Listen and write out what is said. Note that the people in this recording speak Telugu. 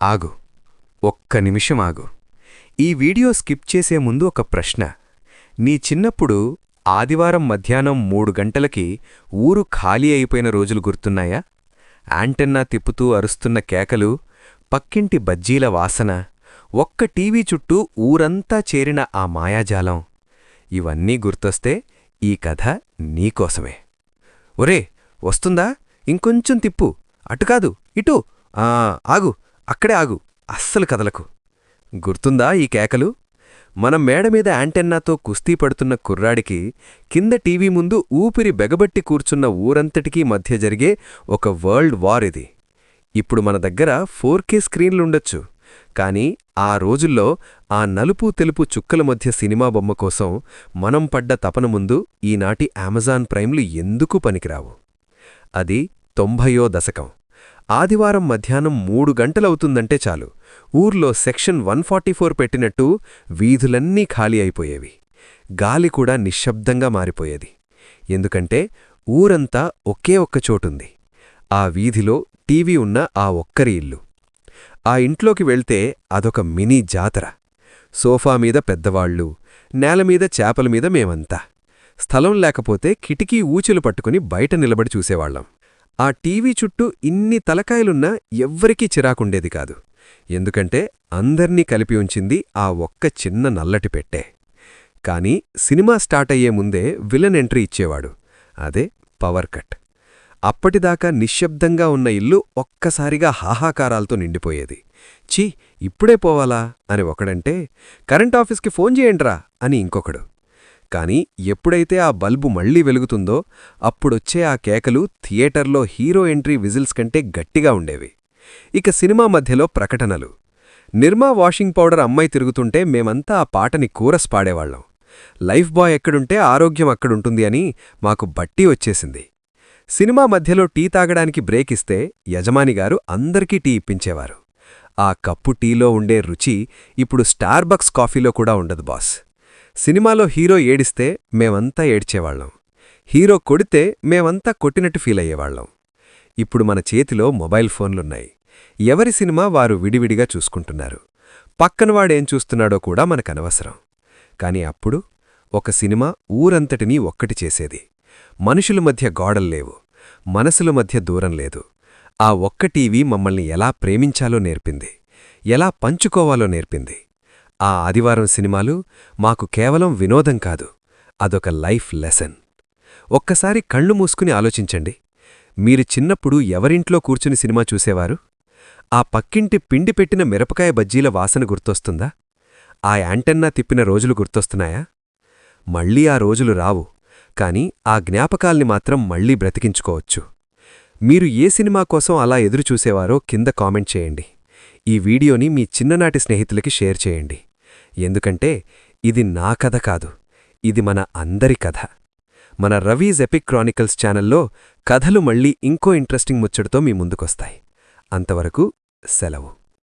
ఆగు. ఒక్క నిమిషం ఆగు. ఈ వీడియో స్కిప్ చేసే ముందు ఒక ప్రశ్న. నీ చిన్నప్పుడు ఆదివారం మధ్యాహ్నం 3 గంటలకి ఊరు ఖాళీ అయిపోయిన రోజులు గుర్తున్నాయా? యాంటెన్నా తిప్పుతూ అరుస్తున్న కేకలు, పక్కింటి బజ్జీల వాసన, ఒక్క టీవీ చుట్టూ ఊరంతా చేరిన ఆ మాయాజాలం. ఇవన్నీ గుర్తొస్తే ఈ కథ నీకోసమే. ఒరే, వస్తుందా? ఇంకొంచెం తిప్పు. అటుకాదు, ఇటు. ఆగు, అక్కడే ఆగు, అస్సలు కదలకు. గుర్తుందా ఈ కేకలు? మనం మేడమీద యాంటెన్నాతో కుస్తీ పడుతున్న కుర్రాడికి కింద టీవీ ముందు ఊపిరి బెగబట్టి కూర్చున్న ఊరంతటికీ మధ్య జరిగే ఒక వరల్డ్ వార్ ఇది. ఇప్పుడు మన దగ్గర 4K స్క్రీన్లుండొచ్చు, కానీ ఆ రోజుల్లో ఆ నలుపు తెలుపు చుక్కల మధ్య సినిమా బొమ్మ కోసం మనం పడ్డ తపన ముందు ఈనాటి అమెజాన్ ప్రైమ్లు ఎందుకు పనికిరావు. అది 90వ దశకం. ఆదివారం మధ్యాహ్నం 3 గంటలవుతుందంటే చాలు, ఊర్లో సెక్షన్ 144 పెట్టినట్టు వీధులన్నీ ఖాళీ అయిపోయేవి. గాలి కూడా నిశ్శబ్దంగా మారిపోయేది. ఎందుకంటే ఊరంతా ఒకే ఒక్క చోటుంది. ఆ వీధిలో టీవీ ఉన్న ఆ ఒక్కరి ఇల్లు. ఆ ఇంట్లోకి వెళ్తే అదొక మినీ జాతర. సోఫా మీద పెద్దవాళ్లు, నేలమీద చేపల మీద మేమంతా. స్థలం లేకపోతే కిటికీ ఊచెలు పట్టుకుని బయట నిలబడి చూసేవాళ్లం. ఆ టీవీ చుట్టూ ఇన్ని తలకాయలున్నా ఎవ్వరికీ చిరాకుండేది కాదు. ఎందుకంటే అందర్నీ కలిపి ఉంచింది ఆ ఒక్క చిన్న నల్లటి పెట్టే. కాని సినిమా స్టార్ట్ అయ్యే ముందే విలన్ ఎంట్రీ ఇచ్చేవాడు. అదే పవర్ కట్. అప్పటిదాకా నిశ్శబ్దంగా ఉన్న ఇల్లు ఒక్కసారిగా హాహాకారాలతో నిండిపోయేది. ఛీ, ఇప్పుడే పోవాలా అని ఒకడంటే, కరెంటాఫీస్కి ఫోన్ చేయండ్రా అని ఇంకొకడు. కాని ఎప్పుడైతే ఆ బల్బు మళ్లీ వెలుగుతుందో అప్పుడొచ్చే ఆ కేకలు థియేటర్లో హీరో ఎంట్రీ విజిల్స్ కంటే గట్టిగా ఉండేవి. ఇక సినిమా మధ్యలో ప్రకటనలు. నిర్మా వాషింగ్ పౌడర్ అమ్మాయి తిరుగుతుంటే మేమంతా ఆ పాటని కూరస్ పాడేవాళ్లం. లైఫ్ బాయ్ ఎక్కడుంటే ఆరోగ్యం అక్కడుంటుంది అని మాకు బట్టి వచ్చేసింది. సినిమా మధ్యలో టీ తాగడానికి బ్రేక్ ఇస్తే యజమానిగారు అందరికీ టీ ఇప్పించేవారు. ఆ కప్పు టీలో ఉండే రుచి ఇప్పుడు స్టార్బక్స్ కాఫీలో కూడా ఉండదు బాస్. సినిమాలో హీరో ఏడిస్తే మేమంతా ఏడ్చేవాళ్లం. హీరో కొడితే మేమంతా కొట్టినట్టు ఫీలయ్యేవాళ్లం. ఇప్పుడు మన చేతిలో మొబైల్ ఫోన్లున్నాయి. ఎవరి సినిమా వారు విడివిడిగా చూసుకుంటున్నారు. పక్కనవాడేం చూస్తున్నాడో కూడా మనకనవసరం. కాని అప్పుడు ఒక సినిమా ఊరంతటినీ ఒక్కటి చేసేది. మనుషుల మధ్య గోడల్లేవు, మనసుల మధ్య దూరం లేదు. ఆ ఒక్క టీవీ మమ్మల్ని ఎలా ప్రేమించాలో నేర్పింది, ఎలా పంచుకోవాలో నేర్పింది. ఆ ఆదివారం సినిమాలు మాకు కేవలం వినోదం కాదు, అదొక లైఫ్ లెసన్. ఒక్కసారి కళ్ళు మూసుకుని ఆలోచించండి. మీరు చిన్నప్పుడు ఎవరింట్లో కూర్చుని సినిమా చూసేవారు? ఆ పక్కింటి పిండి పెట్టిన మిరపకాయ బజ్జీల వాసన గుర్తొస్తుందా? ఆ యాంటెన్నా తిప్పిన రోజులు గుర్తొస్తున్నాయా? మళ్లీ ఆ రోజులు రావు, కాని ఆ జ్ఞాపకాల్ని మాత్రం మళ్లీ బ్రతికించుకోవచ్చు. మీరు ఏ సినిమా కోసం అలా ఎదురుచూసేవారో కింద కామెంట్ చేయండి. ఈ వీడియోని మీ చిన్ననాటి స్నేహితులకి షేర్ చేయండి. ఎందుకంటే ఇది నా కథ కాదు, ఇది మన అందరి కథ. మన రవీజ్ ఎపిక్ క్రానికల్స్ ఛానల్లో కథలు మళ్లీ ఇంకో ఇంట్రెస్టింగ్ ముచ్చటతో మీ ముందుకొస్తాయి. అంతవరకు సెలవు.